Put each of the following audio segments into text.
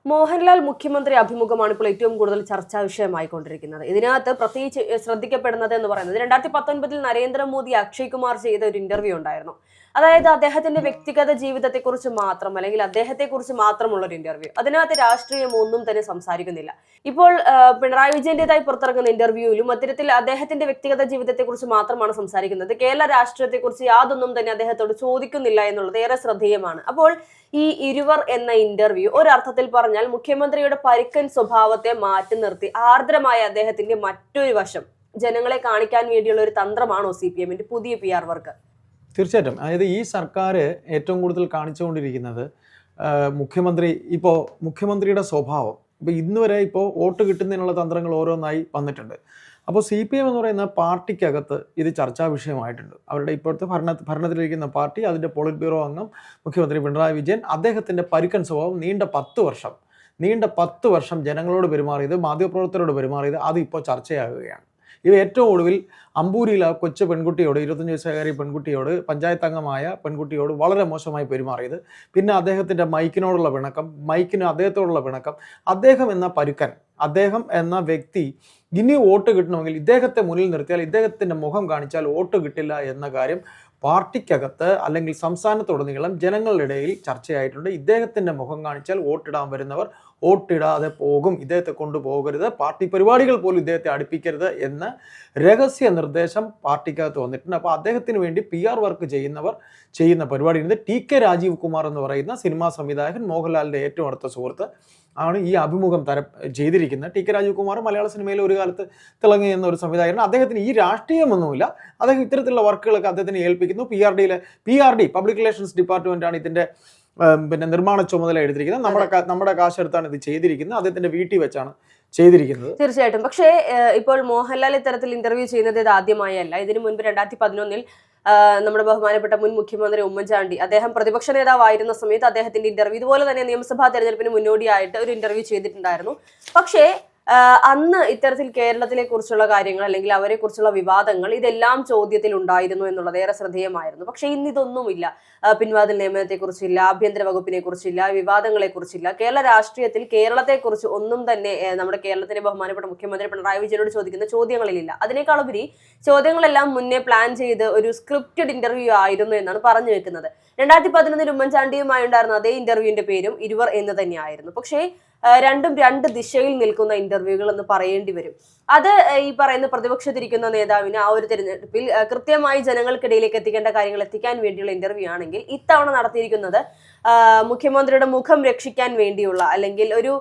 മോഹൻലാൽ മുഖ്യമന്ത്രി അഭിമുഖമാണ് ഇപ്പോൾ ഏറ്റവും കൂടുതൽ ചർച്ചാ വിഷയമായിക്കൊണ്ടിരിക്കുന്നത്. ഇതിനകത്ത് പ്രത്യേകിച്ച് ശ്രദ്ധിക്കപ്പെടുന്നത് എന്ന് പറയുന്നത് 2019 നരേന്ദ്രമോദി അക്ഷയ് കുമാർ ചെയ്ത ഒരു ഇന്റർവ്യൂ ഉണ്ടായിരുന്നു. അതായത് അദ്ദേഹത്തിന്റെ വ്യക്തിഗത ജീവിതത്തെക്കുറിച്ച് മാത്രം അല്ലെങ്കിൽ അദ്ദേഹത്തെക്കുറിച്ച് മാത്രമുള്ള ഒരു ഇന്റർവ്യൂ. അതിനകത്ത് രാഷ്ട്രീയം ഒന്നും തന്നെ സംസാരിക്കുന്നില്ല. ഇപ്പോൾ പിണറായി വിജയന്റേതായി പുറത്തിറങ്ങുന്ന ഇന്റർവ്യൂവിലും അത്തരത്തിൽ അദ്ദേഹത്തിന്റെ വ്യക്തിഗത ജീവിതത്തെക്കുറിച്ച് മാത്രമാണ് സംസാരിക്കുന്നത്. കേരള രാഷ്ട്രീയത്തെക്കുറിച്ച് യാതൊന്നും തന്നെ അദ്ദേഹത്തോട് ചോദിക്കുന്നില്ല എന്നുള്ളത് ഏറെ ശ്രദ്ധേയമാണ്. അപ്പോൾ ഈ ഇരുവർ എന്ന ഇന്റർവ്യൂ ഒരർത്ഥത്തിൽ പറഞ്ഞാൽ മുഖ്യമന്ത്രിയുടെ പരുക്കൻ സ്വഭാവത്തെ മാറ്റി നിർത്തി ആർദ്രമായ അദ്ദേഹത്തിന്റെ മറ്റൊരു വശം ജനങ്ങളെ കാണിക്കാൻ വേണ്ടിയുള്ള ഒരു തന്ത്രമാണോ CPM പുതിയ PR വർക്ക്? തീർച്ചയായിട്ടും. അതായത് ഈ സർക്കാർ ഏറ്റവും കൂടുതൽ കാണിച്ചുകൊണ്ടിരിക്കുന്നത് മുഖ്യമന്ത്രിയുടെ സ്വഭാവം ഇന്ന് വരെ വോട്ട് കിട്ടുന്നതിനുള്ള തന്ത്രങ്ങൾ ഓരോന്നായി വന്നിട്ടുണ്ട്. അപ്പോൾ CPM എന്ന് പറയുന്ന പാർട്ടിക്കകത്ത് ഇത് ചർച്ചാ വിഷയമായിട്ടുണ്ട്. അവരുടെ ഇപ്പോഴത്തെ ഭരണത്തിലിരിക്കുന്ന പാർട്ടി, അതിൻ്റെ പോളിറ്റ് ബ്യൂറോ അംഗം മുഖ്യമന്ത്രി പിണറായി വിജയൻ, അദ്ദേഹത്തിൻ്റെ പരുക്കൻ സ്വഭാവം നീണ്ട 10 വർഷം ജനങ്ങളോട് പെരുമാറിയത്, മാധ്യമപ്രവർത്തകരോട് പെരുമാറിയത്, അത് ഇപ്പോൾ ചർച്ചയാകുകയാണ്. ഇത് ഏറ്റവും ഒടുവിൽ അമ്പൂരിയിൽ ആ കൊച്ചു പെൺകുട്ടിയോട്, 25 വയസ്സുകാരി പെൺകുട്ടിയോട്, പഞ്ചായത്ത് അംഗമായ പെൺകുട്ടിയോട് വളരെ മോശമായി പെരുമാറിയത്, പിന്നെ അദ്ദേഹത്തിൻ്റെ മൈക്കിന് അദ്ദേഹത്തോടുള്ള പിണക്കം, അദ്ദേഹം എന്ന പരുക്കൻ, അദ്ദേഹം എന്ന വ്യക്തി ഇനി വോട്ട് കിട്ടണമെങ്കിൽ ഇദ്ദേഹത്തെ മുന്നിൽ നിർത്തിയാൽ, ഇദ്ദേഹത്തിൻ്റെ മുഖം കാണിച്ചാൽ വോട്ട് കിട്ടില്ല എന്ന കാര്യം പാർട്ടിക്കകത്ത് അല്ലെങ്കിൽ സംസ്ഥാനത്തുടനീളം ജനങ്ങളുടെ ഇടയിൽ ചർച്ചയായിട്ടുണ്ട്. ഇദ്ദേഹത്തിൻ്റെ മുഖം കാണിച്ചാൽ വോട്ടിടാൻ വരുന്നവർ വോട്ടിടാതെ പോകും, ഇദ്ദേഹത്തെ കൊണ്ടുപോകരുത്, പാർട്ടി പരിപാടികൾ പോലും ഇദ്ദേഹത്തെ അടുപ്പിക്കരുത് എന്ന രഹസ്യ നിർദ്ദേശം പാർട്ടിക്കകത്ത് വന്നിട്ടുണ്ട്. അപ്പോൾ അദ്ദേഹത്തിന് വേണ്ടി PR വർക്ക് ചെയ്യുന്ന പരിപാടിയുണ്ട്. TK രാജീവ് കുമാർ എന്ന് പറയുന്ന സിനിമാ സംവിധായകൻ, മോഹൻലാലിൻ്റെ ഏറ്റവും അടുത്ത സുഹൃത്ത് ആണ് ഈ അഭിമുഖം ചെയ്തിരിക്കുന്നത്. TK രാജീവ് കുമാർ മലയാള സിനിമയിൽ ഒരു കാലത്ത് തിളങ്ങി എന്ന ഒരു സംവിധായകൻ. അദ്ദേഹത്തിന് ഈ രാഷ്ട്രീയമൊന്നുമില്ല. അദ്ദേഹം ഇത്തരത്തിലുള്ള വർക്കുകളൊക്കെ അദ്ദേഹത്തിന് ഏൽപ്പിക്കുന്നു. PRD പബ്ലിക് റിലേഷൻസ് ഡിപ്പാർട്ട്മെൻറ്റാണ് ഇതിൻ്റെ നിർമ്മാണ ചുമതല എടുത്തിരിക്കുന്നത്. നമ്മുടെ കാശെടുത്താണ് ഇത് ചെയ്തിരിക്കുന്നത്. അദ്ദേഹത്തിന്റെ വീട്ടിൽ വെച്ചാണ് ചെയ്തിരിക്കുന്നത്. തീർച്ചയായിട്ടും. പക്ഷേ ഇപ്പോൾ മോഹൻലാൽ ഇത്തരത്തിൽ ഇന്റർവ്യൂ ചെയ്യുന്നത് ഇത് ആദ്യമായല്ല. ഇതിനു മുൻപ് 2011 നമ്മുടെ ബഹുമാനപ്പെട്ട മുൻ മുഖ്യമന്ത്രി ഉമ്മൻചാണ്ടി, അദ്ദേഹം പ്രതിപക്ഷ നേതാവായിരുന്ന സമയത്ത് അദ്ദേഹത്തിന്റെ ഇന്റർവ്യൂ ഇതുപോലെ തന്നെ നിയമസഭാ തെരഞ്ഞെടുപ്പിന് മുന്നോടിയായിട്ട് ഒരു ഇന്റർവ്യൂ ചെയ്തിട്ടുണ്ടായിരുന്നു. പക്ഷേ അന്ന് ഇത്തരത്തിൽ കേരളത്തിലെ കുറിച്ചുള്ള കാര്യങ്ങൾ അല്ലെങ്കിൽ അവരെ കുറിച്ചുള്ള വിവാദങ്ങൾ ഇതെല്ലാം ചോദ്യത്തിൽ ഉണ്ടായിരുന്നു എന്നുള്ളത് ഏറെ ശ്രദ്ധേയമായിരുന്നു. പക്ഷെ ഇന്ന് ഇതൊന്നുമില്ല. പിൻവാതിൽ നിയമനത്തെ കുറിച്ചില്ല, ആഭ്യന്തര വകുപ്പിനെ കുറിച്ചില്ല, വിവാദങ്ങളെ കുറിച്ചില്ല, കേരള രാഷ്ട്രീയത്തിൽ കേരളത്തെ കുറിച്ച് ഒന്നും തന്നെ നമ്മുടെ കേരളത്തിന്റെ ബഹുമാനപ്പെട്ട മുഖ്യമന്ത്രി പിണറായി വിജയനോട് ചോദിക്കുന്ന ചോദ്യങ്ങളിലില്ല. അതിനേക്കാളുപരി ചോദ്യങ്ങളെല്ലാം മുന്നേ പ്ലാൻ ചെയ്ത് ഒരു സ്ക്രിപ്റ്റഡ് ഇന്റർവ്യൂ ആയിരുന്നു എന്നാണ് പറഞ്ഞു വെക്കുന്നത്. 2011 ഉമ്മൻചാണ്ടിയുമായി ഉണ്ടായിരുന്ന അതേ ഇന്റർവ്യൂവിന്റെ പേരും ഇരുവർ എന്ന് തന്നെയായിരുന്നു. പക്ഷേ രണ്ടും രണ്ട് ദിശയിൽ നിൽക്കുന്ന ഇന്റർവ്യൂകൾ എന്ന് പറയേണ്ടി വരും. അത് ഈ പറയുന്ന പ്രതിപക്ഷത്തിരിക്കുന്ന നേതാവിന് ആ ഒരു തെരഞ്ഞെടുപ്പിൽ കൃത്യമായി ജനങ്ങൾക്കിടയിലേക്ക് എത്തിക്കേണ്ട കാര്യങ്ങൾ എത്തിക്കാൻ വേണ്ടിയുള്ള ഇന്റർവ്യൂ ആണെങ്കിൽ ഇത്തവണ നടത്തിയിരിക്കുന്നത് മുഖ്യമന്ത്രിയുടെ മുഖം രക്ഷിക്കാൻ വേണ്ടിയുള്ള അല്ലെങ്കിൽ ഒരു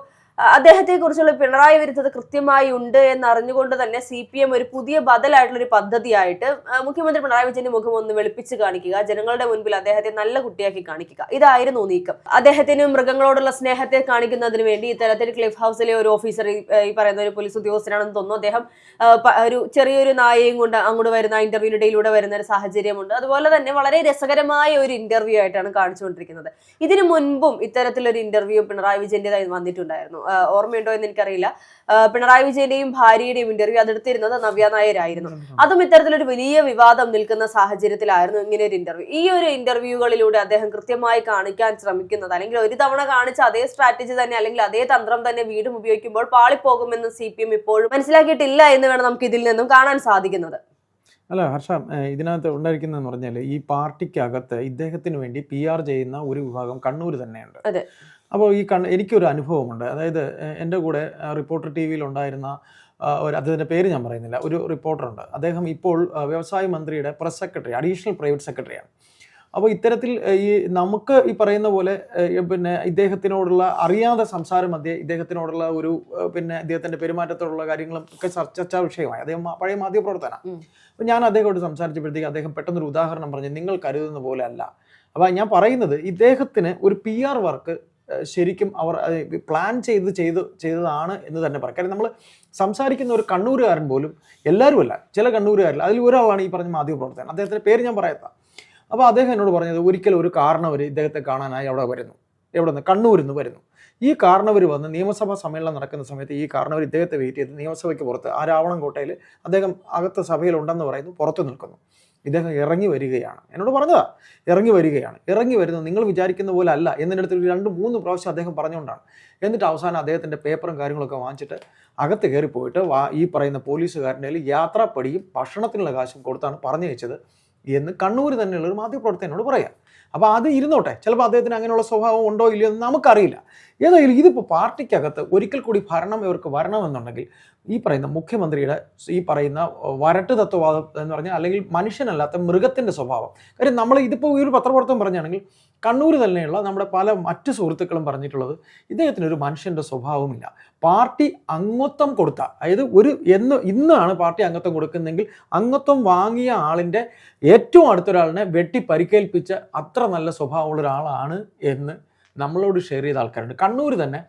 അദ്ദേഹത്തെ കുറിച്ചുള്ള പിണറായി വിരുദ്ധത കൃത്യമായി ഉണ്ട് എന്നറിഞ്ഞുകൊണ്ട് തന്നെ CPM ഒരു പുതിയ ബദലായിട്ടുള്ള ഒരു പദ്ധതിയായിട്ട് മുഖ്യമന്ത്രി പിണറായി വിജയന്റെ മുഖം ഒന്ന് വെളുപ്പിച്ച് കാണിക്കുക, ജനങ്ങളുടെ മുൻപിൽ അദ്ദേഹത്തെ നല്ല കുട്ടിയാക്കി കാണിക്കുക, ഇതായിരുന്നു നീക്കം. അദ്ദേഹത്തിന് മൃഗങ്ങളോടുള്ള സ്നേഹത്തെ കാണിക്കുന്നതിന് വേണ്ടി ഇത്തരത്തിൽ ക്ലിഫ് ഹൗസിലെ ഒരു ഓഫീസർ, ഈ പറയുന്ന ഒരു പോലീസ് ഉദ്യോഗസ്ഥനാണെന്ന് തോന്നുന്നു, അദ്ദേഹം ഒരു ചെറിയൊരു നായയും കൊണ്ട് അങ്ങോട്ട് വരുന്ന ഇന്റർവ്യൂവിനിടയിലൂടെ വരുന്ന ഒരു സാഹചര്യമുണ്ട്. അതുപോലെ തന്നെ വളരെ രസകരമായ ഒരു ഇന്റർവ്യൂ ആയിട്ടാണ് കാണിച്ചുകൊണ്ടിരിക്കുന്നത്. ഇതിനു മുൻപും ഇത്തരത്തിലൊരു ഇന്റർവ്യൂ പിണറായി വിജയന്റേതായി വന്നിട്ടുണ്ടായിരുന്നു. ഓർമ്മയുണ്ടോ എന്ന് എനിക്കറിയില്ല. പിണറായി വിജയന്റെയും ഭാര്യയുടെയും ഇന്റർവ്യൂ അതെടുത്തിരുന്നത് നവ്യ നായരായിരുന്നു. അതും ഇത്തരത്തിലൊരു വലിയ വിവാദം നിൽക്കുന്ന സാഹചര്യത്തിലായിരുന്നു ഇങ്ങനെ ഒരു ഇന്റർവ്യൂ. ഈ ഒരു ഇന്റർവ്യൂകളിലൂടെ അദ്ദേഹം കൃത്യമായി കാണിക്കാൻ ശ്രമിക്കുന്നത് അല്ലെങ്കിൽ ഒരു തവണ കാണിച്ച അതേ സ്ട്രാറ്റജി തന്നെ അല്ലെങ്കിൽ അതേ തന്ത്രം തന്നെ വീണ്ടും ഉപയോഗിക്കുമ്പോൾ പാളിപ്പോകുമെന്ന് CPM ഇപ്പോഴും മനസ്സിലാക്കിയിട്ടില്ല എന്ന് വേണം നമുക്ക് ഇതിൽ നിന്നും കാണാൻ സാധിക്കുന്നത്. അല്ല ഹർഷ, ഇതിനകത്ത് ഉണ്ടായിരിക്കുന്നതെന്ന് പറഞ്ഞാൽ ഈ പാർട്ടിക്കകത്ത് ഇദ്ദേഹത്തിന് വേണ്ടി PR ചെയ്യുന്ന ഒരു വിഭാഗം കണ്ണൂർ തന്നെയുണ്ട്. അതെ. അപ്പോൾ എനിക്കൊരു അനുഭവമുണ്ട്. അതായത് എൻ്റെ കൂടെ റിപ്പോർട്ടർ TV ഉണ്ടായിരുന്ന അദ്ദേഹത്തിൻ്റെ പേര് ഞാൻ പറയുന്നില്ല, ഒരു റിപ്പോർട്ടറുണ്ട്. അദ്ദേഹം ഇപ്പോൾ വ്യവസായ മന്ത്രിയുടെ പ്രസ് സെക്രട്ടറി, അഡീഷണൽ പ്രൈവറ്റ് സെക്രട്ടറിയാണ്. അപ്പോൾ ഇത്തരത്തിൽ നമുക്ക് ഈ പറയുന്ന പോലെ ഇദ്ദേഹത്തിനോടുള്ള അറിയാതെ സംസാരം ഇദ്ദേഹത്തിനോടുള്ള ഒരു ഇദ്ദേഹത്തിൻ്റെ പെരുമാറ്റത്തോടുള്ള കാര്യങ്ങളും ഒക്കെ ചർച്ചാ വിഷയമായി. അദ്ദേഹം പഴയ മാധ്യമപ്രവർത്തകനാണ്. അപ്പോൾ ഞാൻ അദ്ദേഹത്തോട് സംസാരിച്ചപ്പോഴത്തേക്ക് അദ്ദേഹം പെട്ടെന്നൊരു ഉദാഹരണം പറഞ്ഞു, നിങ്ങൾ കരുതുന്ന പോലെ അല്ല. അപ്പോൾ ഞാൻ പറയുന്നത് ഇദ്ദേഹത്തിന് ഒരു PR വർക്ക് ശരിക്കും അവർ പ്ലാൻ ചെയ്തതാണ് എന്ന് തന്നെ പറയാം. കാര്യം നമ്മൾ സംസാരിക്കുന്ന ഒരു കണ്ണൂരുകാരൻ പോലും, എല്ലാവരും അല്ല, ചില കണ്ണൂരുകാരിൽ അതിൽ ഒരാളാണ് ഈ പറഞ്ഞ മാധ്യമപ്രവർത്തകൻ. അദ്ദേഹത്തിൻ്റെ പേര് ഞാൻ പറയാത്ത. അപ്പോൾ അദ്ദേഹം എന്നോട് പറഞ്ഞത് ഒരിക്കലും ഒരു കാരണവർ ഇദ്ദേഹത്തെ കാണാനായി അവിടെ വരുന്നു. എവിടെ നിന്ന്? കണ്ണൂരിൽ നിന്ന് വരുന്നു. ഈ കാരണവർ വന്ന് നിയമസഭാ സമ്മേളനം നടക്കുന്ന സമയത്ത് ഈ കാരണവർ ഇദ്ദേഹത്തെ വെയിറ്റ് ചെയ്ത് നിയമസഭയ്ക്ക് പുറത്ത് ആ രാവണൻകോട്ടയിൽ അദ്ദേഹം അകത്ത് സഭയിൽ ഉണ്ടെന്ന് പറയുന്നു, പുറത്ത് നിൽക്കുന്നു. ഇദ്ദേഹം ഇറങ്ങി വരികയാണ്. എന്നോട് പറഞ്ഞതാ, ഇറങ്ങി വരുന്നത് നിങ്ങൾ വിചാരിക്കുന്ന പോലെ അല്ല എന്നതിൻ്റെ അടുത്ത് 2-3 പ്രാവശ്യം അദ്ദേഹം പറഞ്ഞുകൊണ്ടാണ്. എന്നിട്ട് അവസാനം അദ്ദേഹത്തിൻ്റെ പേപ്പറും കാര്യങ്ങളൊക്കെ വാങ്ങിച്ചിട്ട് അകത്ത് കയറി പോയിട്ട് ഈ പറയുന്ന പോലീസുകാരൻ്റെ യാത്രാപ്പടിയും ഭക്ഷണത്തിനുള്ള കാശും കൊടുത്താണ് പറഞ്ഞയച്ചത് എന്ന് കണ്ണൂർ തന്നെയുള്ള ഒരു മാധ്യമപ്രവർത്തകനോട് പറയാം. അപ്പോൾ അത് ഇരുന്നോട്ടെ, ചിലപ്പോൾ അദ്ദേഹത്തിന് അങ്ങനെയുള്ള സ്വഭാവം ഉണ്ടോ ഇല്ലയോ എന്ന് നമുക്കറിയില്ല. ഏതായാലും ഇതിപ്പോൾ പാർട്ടിക്കകത്ത് ഒരിക്കൽ കൂടി ഭരണം ഇവർക്ക് വരണമെന്നുണ്ടെങ്കിൽ ഈ പറയുന്ന മുഖ്യമന്ത്രിയുടെ ഈ പറയുന്ന വരട്ട് തത്വവാദം എന്ന് പറഞ്ഞാൽ, അല്ലെങ്കിൽ മനുഷ്യനല്ലാത്ത മൃഗത്തിൻ്റെ സ്വഭാവം. കാര്യം നമ്മൾ ഇതിപ്പോൾ ഈ ഒരു പത്രപ്രവർത്തനം പറഞ്ഞാണെങ്കിൽ കണ്ണൂർ തന്നെയുള്ള നമ്മുടെ പല മറ്റ് സുഹൃത്തുക്കളും പറഞ്ഞിട്ടുള്ളത് ഇദ്ദേഹത്തിനൊരു മനുഷ്യൻ്റെ സ്വഭാവമില്ല. പാർട്ടി അംഗത്വം കൊടുത്ത, അതായത് ഇന്നാണ് പാർട്ടി അംഗത്വം കൊടുക്കുന്നതെങ്കിൽ അംഗത്വം വാങ്ങിയ ആളിൻ്റെ ഏറ്റവും അടുത്തൊരാളിനെ വെട്ടി പരിക്കേൽപ്പിച്ച അത്ര നല്ല സ്വഭാവമുള്ള ഒരാളാണ് എന്ന് നമ്മളോട് ഷെയർ ചെയ്ത ആൾക്കാരുണ്ട്. കണ്ണൂർ തന്നെ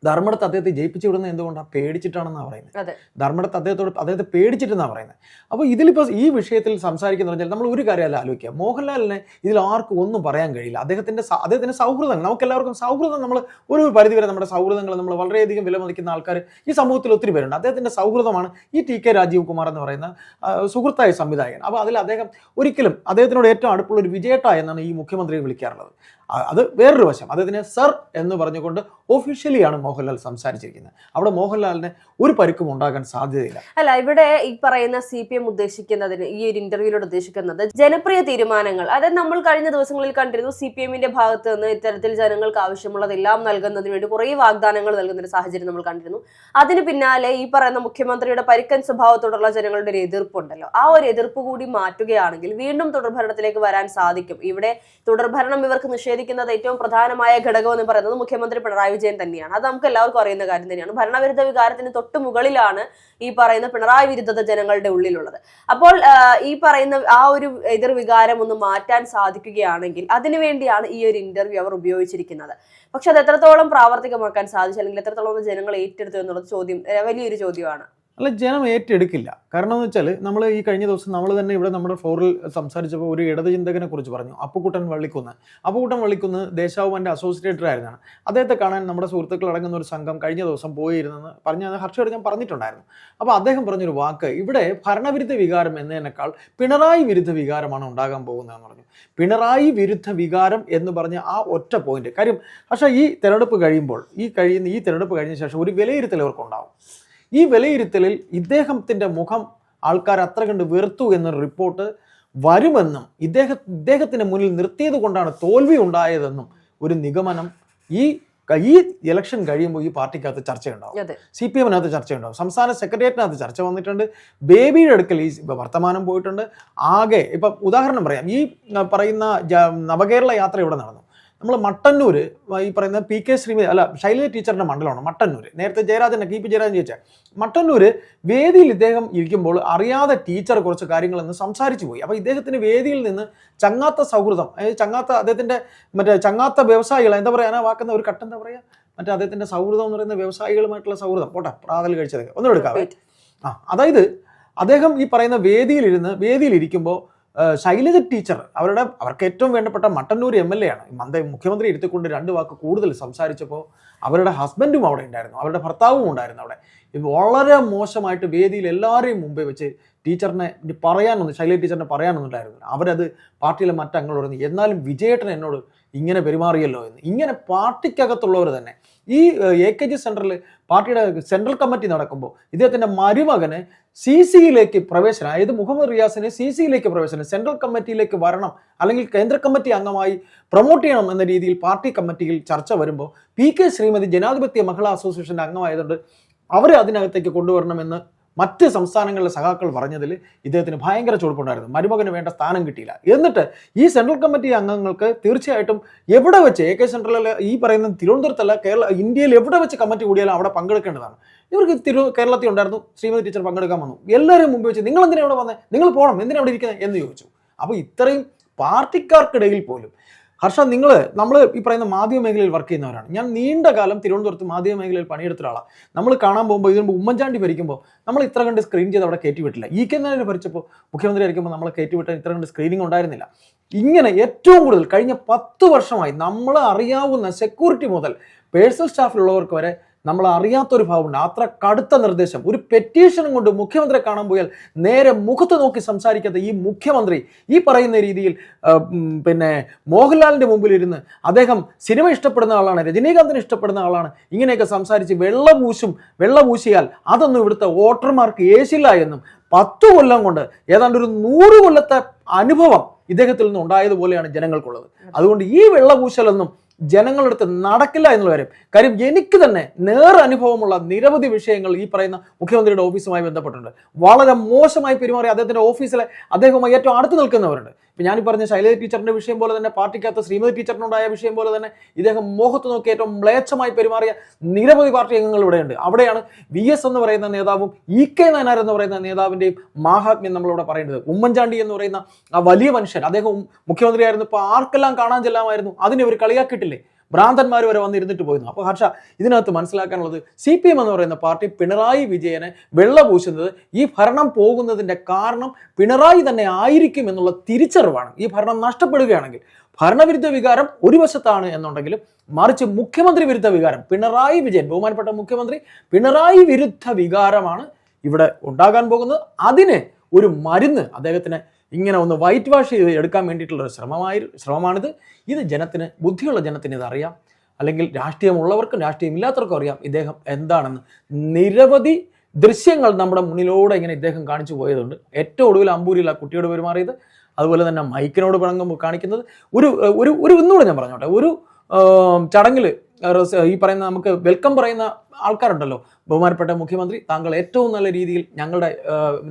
ധർമ്മടത്ത് അദ്ദേഹത്തെ ജയിപ്പിച്ചു വിടുന്നത് എന്തുകൊണ്ടാണ്? പേടിച്ചിട്ടാണെന്നാണ് പറയുന്നത്. ധർമ്മടത്ത് അദ്ദേഹത്തെ പേടിച്ചിട്ടെന്നാണ് പറയുന്നത്. അപ്പോൾ ഇതിലിപ്പോൾ ഈ വിഷയത്തിൽ സംസാരിക്കുന്ന പറഞ്ഞാൽ നമ്മൾ ഒരു കാര്യമല്ല ആലോചിക്കുക, മോഹൻലാലിനെ ഇതിൽ ആർക്കും ഒന്നും പറയാൻ കഴിയില്ല. അദ്ദേഹത്തിൻ്റെ സൗഹൃദങ്ങൾ, നമുക്കെല്ലാവർക്കും സൗഹൃദം, നമ്മൾ ഒരു പരിധിവരെ നമ്മുടെ സൗഹൃദങ്ങൾ നമ്മൾ വളരെയധികം വിലമതിക്കുന്ന ആൾക്കാർ ഈ സമൂഹത്തിൽ ഒത്തിരി പേരുണ്ട്. അദ്ദേഹത്തിൻ്റെ സൗഹൃദമാണ് ഈ TK രാജീവ് കുമാർ എന്ന് പറയുന്ന സുഹൃത്തായ സംവിധായകൻ. അപ്പോൾ അതിൽ അദ്ദേഹം ഒരിക്കലും അദ്ദേഹത്തിനോട് ഏറ്റവും അടുപ്പുള്ള ഒരു വിജയേട്ട എന്നാണ് ഈ മുഖ്യമന്ത്രിയെ വിളിക്കാറുള്ളത്. അത് വേറൊരു വശം, അദ്ദേഹത്തിന് സർ എന്ന് പറഞ്ഞുകൊണ്ട് ഒഫീഷ്യലിയാണ് മോഹൻലാൽ സംസാരിച്ചിരിക്കുന്നത്. അവിടെ മോഹൻലാലിന് ഒരു പരിക്കും ഉണ്ടാകാൻ സാധ്യതയില്ല. അല്ല, ഇവിടെ ഈ പറയുന്ന CPM ഉദ്ദേശിക്കുന്നതിന്, ഈ ഒരു ഇന്റർവ്യൂവിലൂടെ ഉദ്ദേശിക്കുന്നത് ജനപ്രിയ തീരുമാനങ്ങൾ, അതായത് നമ്മൾ കഴിഞ്ഞ ദിവസങ്ങളിൽ കണ്ടിരുന്നു CPM-ന്റെ ഭാഗത്ത് നിന്ന് ഇത്തരത്തിൽ ജനങ്ങൾക്ക് ആവശ്യമുള്ളതെല്ലാം നൽകുന്നതിന് വേണ്ടി കുറേ വാഗ്ദാനങ്ങൾ നൽകുന്ന ഒരു സാഹചര്യം നമ്മൾ കണ്ടിരുന്നു. അതിന് പിന്നാലെ ഈ പറയുന്ന മുഖ്യമന്ത്രിയുടെ പരിക്കൻ സ്വഭാവത്തോടുള്ള ജനങ്ങളുടെ ഒരു എതിർപ്പുണ്ടല്ലോ, ആ ഒരു എതിർപ്പ് കൂടി മാറ്റുകയാണെങ്കിൽ വീണ്ടും തുടർഭരണത്തിലേക്ക് വരാൻ സാധിക്കും. ഇവിടെ തുടർഭരണം ഇവർക്ക് നിഷേധിക്കുന്നത് ഏറ്റവും പ്രധാനമായ ഘടകം എന്ന് പറയുന്നത് മുഖ്യമന്ത്രി പിണറായി വിജയൻ തന്നെയാണ്. അത് നമുക്ക് എല്ലാവർക്കും അറിയുന്ന കാര്യം തന്നെയാണ്. ഭരണവിരുദ്ധ വികാരത്തിന് തൊട്ട് മുകളിലാണ് ഈ പറയുന്ന പിണറായി വിരുദ്ധത ജനങ്ങളുടെ ഉള്ളിലുള്ളത്. അപ്പോൾ ഈ പറയുന്ന ആ ഒരു എതിർവികാരം ഒന്ന് മാറ്റാൻ സാധിക്കുകയാണെങ്കിൽ അതിനുവേണ്ടിയാണ് ഈ ഒരു ഇന്റർവ്യൂ അവർ ഉപയോഗിച്ചിരിക്കുന്നത്. പക്ഷെ അത് എത്രത്തോളം പ്രാവർത്തികമാക്കാൻ സാധിച്ചു, അല്ലെങ്കിൽ എത്രത്തോളം ജനങ്ങൾ ഏറ്റെടുത്തു എന്നുള്ള ചോദ്യം വലിയൊരു ചോദ്യമാണ്. അല്ല, ജനം ഏറ്റെടുക്കില്ല. കാരണം എന്ന് വെച്ചാൽ നമ്മൾ ഈ കഴിഞ്ഞ ദിവസം നമ്മൾ തന്നെ ഇവിടെ നമ്മുടെ ഫോറിൽ സംസാരിച്ചപ്പോൾ ഒരു ഇടത് ചിന്തകനെ കുറിച്ച് പറഞ്ഞു, അപ്പുക്കുട്ടൻ വള്ളിക്കുന്ന് ദേശാഭിമാനിന്റെ അസോസിയേറ്റർ ആയിരുന്നാണ്. അദ്ദേഹത്തെ കാണാൻ നമ്മുടെ സുഹൃത്തുക്കൾ അടങ്ങുന്ന ഒരു സംഘം കഴിഞ്ഞ ദിവസം പോയിരുന്നെന്ന് പറഞ്ഞ ഹർഷയോട് ഞാൻ പറഞ്ഞിട്ടുണ്ടായിരുന്നു. അപ്പോൾ അദ്ദേഹം പറഞ്ഞൊരു വാക്ക്, ഇവിടെ ഭരണവിരുദ്ധ വികാരം എന്നതിനേക്കാൾ പിണറായി വിരുദ്ധ വികാരമാണ് ഉണ്ടാകാൻ പോകുന്നതെന്ന് പറഞ്ഞു. പിണറായി വിരുദ്ധ വികാരം എന്ന് പറഞ്ഞ ആ ഒറ്റ പോയിന്റ്. കാര്യം പക്ഷേ ഈ തെരഞ്ഞെടുപ്പ് കഴിഞ്ഞ ശേഷം ഒരു വിലയിരുത്തൽ അവർക്കുണ്ടാവും. ഈ വിലയിരുത്തലിൽ ഇദ്ദേഹത്തിൻ്റെ മുഖം ആൾക്കാർ അത്ര കണ്ട് വെറുത്തു എന്നൊരു റിപ്പോർട്ട് വരുമെന്നും ഇദ്ദേഹത്തിന് മുന്നിൽ നിർത്തിയത് കൊണ്ടാണ് തോൽവി ഉണ്ടായതെന്നും ഒരു നിഗമനം ഈ ഇലക്ഷൻ കഴിയുമ്പോൾ ഈ പാർട്ടിക്കകത്ത് ചർച്ചയുണ്ടാവും, CPM-നകത്ത് ചർച്ചയുണ്ടാവും, സംസ്ഥാന സെക്രട്ടേറിയറ്റിനകത്ത് ചർച്ച വന്നിട്ടുണ്ട്, ബേബിയുടെ അടുക്കൽ ഈ വർത്തമാനം പോയിട്ടുണ്ട്. ആകെ ഇപ്പം ഉദാഹരണം പറയാം, ഈ പറയുന്ന നവകേരള യാത്ര ഇവിടെ നടന്നു. നമ്മൾ മട്ടന്നൂർ ഈ പറയുന്ന PK ശ്രീമതി ശൈലജ ടീച്ചറിൻ്റെ മണ്ഡലമാണ് മട്ടന്നൂർ. നേരത്തെ KP ജയരാജൻ ചോദിച്ചാൽ മട്ടന്നൂർ വേദിയിൽ ഇദ്ദേഹം ഇരിക്കുമ്പോൾ അറിയാതെ ടീച്ചർ കുറച്ച് കാര്യങ്ങളെന്ന് സംസാരിച്ചു പോയി. അപ്പോൾ ഇദ്ദേഹത്തിന് വേദിയിൽ നിന്ന് ചങ്ങാത്ത സൗഹൃദം, അദ്ദേഹത്തിൻ്റെ ചങ്ങാത്ത വ്യവസായികൾ, എന്താ പറയുക, വാക്കുന്ന ഒരു കട്ടെന്താ പറയുക, അദ്ദേഹത്തിൻ്റെ സൗഹൃദം എന്ന് പറയുന്ന വ്യവസായികളുമായിട്ടുള്ള സൗഹൃദം, പ്രാതൽ കഴിച്ചതൊക്കെ ഒന്നും എടുക്കാവേ. അതായത് അദ്ദേഹം ഈ പറയുന്ന വേദിയിലിരിക്കുമ്പോൾ ശൈലജ ടീച്ചർ അവർക്ക് ഏറ്റവും വേണ്ടപ്പെട്ട മട്ടന്നൂർ MLA ആണ്. മുഖ്യമന്ത്രി എടുത്തുകൊണ്ട് 2 വാക്ക് കൂടുതൽ സംസാരിച്ചപ്പോൾ അവരുടെ ഹസ്ബൻഡും അവിടെ ഉണ്ടായിരുന്നു, അവരുടെ ഭർത്താവും ഉണ്ടായിരുന്നു അവിടെ. വളരെ മോശമായിട്ട് വേദിയിൽ എല്ലാവരെയും മുമ്പേ വെച്ച് ശൈലജ ടീച്ചറിനെ പറയാനൊന്നുണ്ടായിരുന്നു. അവരത് പാർട്ടിയിലെ മറ്റംഗങ്ങൾ പറഞ്ഞു, എന്നാലും വിജയേട്ടൻ എന്നോട് ഇങ്ങനെ പെരുമാറിയല്ലോ എന്ന്. ഇങ്ങനെ പാർട്ടിക്കകത്തുള്ളവർ തന്നെ ഈ AKG സെൻറ്ററിൽ പാർട്ടിയുടെ സെൻട്രൽ കമ്മിറ്റി നടക്കുമ്പോൾ ഇദ്ദേഹത്തിൻ്റെ മരുമകന് CC-യിലേക്ക് പ്രവേശനം, അതായത് മുഹമ്മദ് റിയാസിന് CC-യിലേക്ക് പ്രവേശനം, സെൻട്രൽ കമ്മിറ്റിയിലേക്ക് വരണം, അല്ലെങ്കിൽ കേന്ദ്ര കമ്മിറ്റി അംഗമായി പ്രൊമോട്ട് ചെയ്യണം എന്ന രീതിയിൽ പാർട്ടി കമ്മിറ്റിയിൽ ചർച്ച വരുമ്പോൾ PK ശ്രീമതി ജനാധിപത്യ മഹിളാ അസോസിയേഷൻ്റെ അംഗമായതുകൊണ്ട് അവരെ അതിനകത്തേക്ക് കൊണ്ടുവരണമെന്ന് മറ്റ് സംസ്ഥാനങ്ങളിലെ സഖാക്കൾ പറഞ്ഞതിൽ ഇദ്ദേഹത്തിന് ഭയങ്കര ചുവടുപ്പുണ്ടായിരുന്നു. മരുമകന് വേണ്ട സ്ഥാനം കിട്ടിയില്ല. എന്നിട്ട് ഈ സെൻട്രൽ കമ്മിറ്റി അംഗങ്ങൾക്ക് തീർച്ചയായിട്ടും എവിടെ വെച്ച് AK സെൻട്രലിൽ ഈ പറയുന്ന തിരുവനന്തപുരത്തല്ല, ഇന്ത്യയിൽ എവിടെ വെച്ച് കമ്മിറ്റി കൂടിയാലും അവിടെ പങ്കെടുക്കേണ്ടതാണ്. ഇവർക്ക് കേരളത്തിൽ ഉണ്ടായിരുന്നു, ശ്രീമതി ടീച്ചർ പങ്കെടുക്കാൻ വന്നു. എല്ലാവരും മുമ്പ് വെച്ച് നിങ്ങൾ എന്തിനാ ഇവിടെ വന്നത്, നിങ്ങൾ പോകണം, എന്തിനാ അവിടെ ഇരിക്കുന്നത് എന്ന് ചോദിച്ചു. അപ്പോൾ ഇത്രയും പാർട്ടിക്കാർക്കിടയിൽ പോലും ഹർഷ, നമ്മൾ ഈ പറയുന്ന മാധ്യമ മേഖലയിൽ വർക്ക് ചെയ്യുന്നവരാണ്. ഞാൻ നീണ്ട കാലം തിരുവനന്തപുരത്ത് മാധ്യമ മേഖലയിൽ പണിയെടുത്ത ഒരാളാണ്. നമ്മൾ കാണാൻ പോകുമ്പോൾ ഇതിന് മുമ്പ് ഉമ്മൻചാണ്ടി ഭരിക്കുമ്പോൾ നമ്മൾ ഇത്ര കണ്ട് സ്ക്രീൻ ചെയ്ത് അവിടെ കയറ്റിവിട്ടില്ല. EK നായർ ഭരിച്ചപ്പോൾ മുഖ്യമന്ത്രി ആയിരിക്കുമ്പോൾ നമ്മളെ കയറ്റിവിട്ടാൻ ഇത്ര കണ്ട് സ്ക്രീനിങ് ഉണ്ടായിരുന്നില്ല. ഇങ്ങനെ ഏറ്റവും കൂടുതൽ കഴിഞ്ഞ 10 വർഷമായി നമ്മൾ അറിയാവുന്ന സെക്യൂരിറ്റി മുതൽ പേഴ്സണൽ സ്റ്റാഫിലുള്ളവർക്ക് വരെ നമ്മൾ അറിയാത്തൊരു ഭാവമുണ്ട്. അത്ര കടുത്ത നിർദ്ദേശം. ഒരു പെറ്റീഷനും കൊണ്ട് മുഖ്യമന്ത്രിയെ കാണാൻ പോയാൽ നേരെ മുഖത്ത് നോക്കി സംസാരിക്കാത്ത ഈ മുഖ്യമന്ത്രി ഈ പറയുന്ന രീതിയിൽ പിന്നെ മോഹൻലാലിന്റെ മുമ്പിൽ ഇരുന്ന് അദ്ദേഹം സിനിമ ഇഷ്ടപ്പെടുന്ന ആളാണ്, രജനീകാന്തിനെ ഇഷ്ടപ്പെടുന്ന ആളാണ്, ഇങ്ങനെയൊക്കെ സംസാരിച്ച് വെള്ളപൂശിയാൽ അതൊന്നും ഇവിടുത്തെ വോട്ടർമാർക്ക് ഏശില്ല എന്നും 10 കൊല്ലം കൊണ്ട് ഏതാണ്ട് ഒരു 100 കൊല്ലത്തെ അനുഭവം ഇദ്ദേഹത്തിൽ നിന്ന് ഉണ്ടായതുപോലെയാണ് ജനങ്ങൾക്കുള്ളത്. അതുകൊണ്ട് ഈ വെള്ളപൂശലൊന്നും ജനങ്ങളുടെ അടുത്ത് നടക്കില്ല എന്നുള്ള കാര്യം എനിക്ക് തന്നെ അനുഭവമുള്ള നിരവധി വിഷയങ്ങൾ ഈ പറയുന്ന മുഖ്യമന്ത്രിയുടെ ഓഫീസുമായി ബന്ധപ്പെട്ടിട്ടുണ്ട്. വളരെ മോശമായി പെരുമാറി അദ്ദേഹത്തിന്റെ ഓഫീസിലെ അദ്ദേഹവുമായി ഏറ്റവും അടുത്ത് നിൽക്കുന്നവരുണ്ട്. ഇപ്പം ഞാനീ പറഞ്ഞ ശൈലജ ടീച്ചറിന്റെ വിഷയം പോലെ തന്നെ, പാർട്ടിക്കകത്ത് ശ്രീമതി ടീച്ചറിനുണ്ടായ വിഷയം പോലെ തന്നെ ഇദ്ദേഹം മുഖത്ത് നോക്കി ഏറ്റവും മ്ലേച്ഛമായി പെരുമാറിയ നിരവധി പാർട്ടി അംഗങ്ങൾ ഇവിടെയുണ്ട്. അവിടെയാണ് VS എന്ന് പറയുന്ന നേതാവും EK നായനാർ എന്ന് പറയുന്ന നേതാവിന്റെയും മാഹാത്മ്യം നമ്മളിവിടെ പറയേണ്ടത്. ഉമ്മൻചാണ്ടി എന്ന് പറയുന്ന ആ വലിയ മനുഷ്യൻ, അദ്ദേഹം മുഖ്യമന്ത്രിയായിരുന്നു, ഇപ്പോൾ ആർക്കെല്ലാം കാണാൻ ചെല്ലാമായിരുന്നു, അതിനെ ഇവർ കളിയാക്കിയിട്ടില്ലേ? ഭ്രാന്തന്മാർ വരെ വന്നിരുന്നിട്ട് പോയിരുന്നു. അപ്പോൾ ഹർഷ, ഇതിനകത്ത് മനസ്സിലാക്കാനുള്ളത് CPM എന്ന് പറയുന്ന പാർട്ടി പിണറായി വിജയനെ വെള്ളപൂശുന്നത് ഈ ഭരണം പോകുന്നതിന്റെ കാരണം പിണറായി തന്നെ ആയിരിക്കും എന്നുള്ള തിരിച്ചറിവാണ്. ഈ ഭരണം നഷ്ടപ്പെടുകയാണെങ്കിൽ ഭരണവിരുദ്ധ വികാരം ഒരു വശത്താണ് എന്നുണ്ടെങ്കിലും മറിച്ച് മുഖ്യമന്ത്രി വിരുദ്ധ വികാരം, പിണറായി വിജയൻ ബഹുമാനപ്പെട്ട മുഖ്യമന്ത്രി പിണറായി വിരുദ്ധ വികാരമാണ് ഇവിടെ ഉണ്ടാകാൻ പോകുന്നത്. അതിന് ഒരു മരുന്ന് അദ്ദേഹത്തിന് ഇങ്ങനെ ഒന്ന് വൈറ്റ് വാഷ് ചെയ്ത് എടുക്കാൻ വേണ്ടിയിട്ടുള്ള ശ്രമമാണിത്. ഇത് ജനത്തിന്, ബുദ്ധിയുള്ള ജനത്തിന് ഇതറിയാം, അല്ലെങ്കിൽ രാഷ്ട്രീയമുള്ളവർക്കും രാഷ്ട്രീയമില്ലാത്തവർക്കും അറിയാം ഇദ്ദേഹം എന്താണെന്ന്. നിരവധി ദൃശ്യങ്ങൾ നമ്മുടെ മുന്നിലൂടെ ഇങ്ങനെ ഇദ്ദേഹം കാണിച്ചു പോയതുണ്ട്. ഏറ്റവും ഒടുവിൽ അമ്പൂരിൽ ആ കുട്ടിയോട് പെരുമാറിയത്, അതുപോലെ തന്നെ മൈക്കിനോട് കാണിക്കുന്നത്. ഒരു ഒന്നുകൂടെ ഞാൻ പറഞ്ഞോട്ടെ, ഒരു ചടങ്ങിൽ ഈ പറയുന്ന നമുക്ക് വെൽക്കം പറയുന്ന ആൾക്കാരുണ്ടല്ലോ, ബഹുമാനപ്പെട്ട മുഖ്യമന്ത്രി താങ്കൾ ഏറ്റവും നല്ല രീതിയിൽ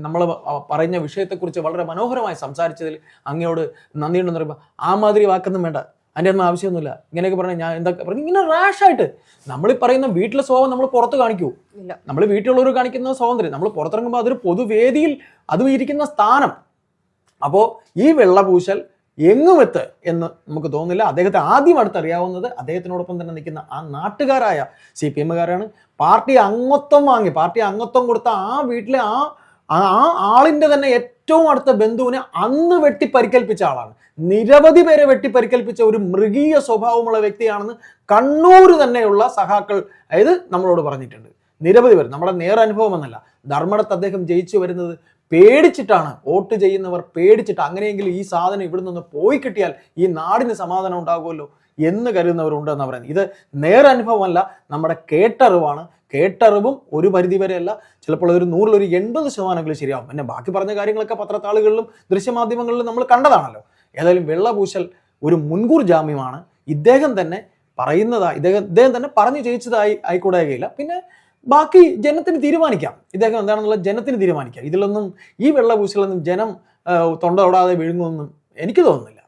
നമ്മൾ പറയുന്ന വിഷയത്തെക്കുറിച്ച് വളരെ മനോഹരമായി സംസാരിച്ചതിൽ അങ്ങയോട് നന്ദിയുണ്ടെന്ന് പറയുമ്പോൾ ആ മാതിരി വാക്കൊന്നും വേണ്ട, അതിൻ്റെ ഒന്നും ആവശ്യമൊന്നുമില്ല, ഇങ്ങനെയൊക്കെ പറഞ്ഞാൽ ഞാൻ എന്തൊക്കെ പറഞ്ഞു, ഇങ്ങനെ റാഷായിട്ട് നമ്മൾ പറയുന്ന വീട്ടിലെ സ്വഭാവം നമ്മൾ പുറത്ത് കാണിക്കൂ. നമ്മൾ വീട്ടിലുള്ളവർ കാണിക്കുന്ന സ്വാതന്ത്ര്യം നമ്മൾ പുറത്തിറങ്ങുമ്പോൾ അതൊരു പൊതുവേദിയിൽ അതും ഇരിക്കുന്ന സ്ഥാനം. അപ്പോൾ ഈ വെള്ളപൂശൽ എങ്ങുമെത്ത് എന്ന് നമുക്ക് തോന്നുന്നില്ല. അദ്ദേഹത്തെ ആദ്യം അടുത്തറിയാവുന്നത് അദ്ദേഹത്തിനോടൊപ്പം തന്നെ നിൽക്കുന്ന ആ നാട്ടുകാരായ CPM-കാരാണ്. പാർട്ടി അംഗത്വം കൊടുത്ത ആ വീട്ടിലെ ആ ആളിൻ്റെ തന്നെ ഏറ്റവും അടുത്ത ബന്ധുവിനെ അന്ന് വെട്ടിപ്പരിക്കേൽപ്പിച്ച ആളാണ്. നിരവധി പേരെ വെട്ടിപ്പരിക്കേൽപ്പിച്ച ഒരു മൃഗീയ സ്വഭാവമുള്ള വ്യക്തിയാണെന്ന് കണ്ണൂർ തന്നെയുള്ള സഖാക്കൾ നമ്മളോട് പറഞ്ഞിട്ടുണ്ട്. നിരവധി പേർ, നമ്മുടെ നേരനുഭവം എന്നല്ല, ധർമ്മടത്ത് അദ്ദേഹം ജയിച്ചു വരുന്നത് പേടിച്ചിട്ടാണ്, വോട്ട് ചെയ്യുന്നവർ പേടിച്ചിട്ട്, അങ്ങനെയെങ്കിൽ ഈ സാധനം ഇവിടെ നിന്ന് പോയി കിട്ടിയാൽ ഈ നാടിന് സമാധാനം ഉണ്ടാകുമല്ലോ എന്ന് കരുതുന്നവരുണ്ടെന്ന് പറയുന്നത്. ഇത് നേരനുഭവമല്ല, നമ്മുടെ കേട്ടറിവാണ്. കേട്ടറിവും ഒരു പരിധിവരെയല്ല, ചിലപ്പോൾ ഒരു 100-ൽ 80% ശരിയാവും. പിന്നെ ബാക്കി പറഞ്ഞ കാര്യങ്ങളൊക്കെ പത്രത്താളുകളിലും ദൃശ്യമാധ്യമങ്ങളിലും നമ്മൾ കണ്ടതാണല്ലോ. ഏതായാലും വെള്ളപൂശൽ ഒരു മുൻകൂർ ജാമ്യമാണ്. ഇദ്ദേഹം തന്നെ പറയുന്നതായി, ഇദ്ദേഹം തന്നെ പറഞ്ഞു ജയിച്ചതായി ആയിക്കൂടായികയില്ല. പിന്നെ ബാക്കി ജനത്തിന് തീരുമാനിക്കാം, ഇദ്ദേഹം എന്താണെന്നുള്ള ജനത്തിന് തീരുമാനിക്കാം. ഇതിലൊന്നും ഈ വെള്ളപൂശലൊന്നും ജനം തൊണ്ട തൊടാതെ വിഴുങ്ങുമെന്നും എനിക്ക് തോന്നുന്നില്ല.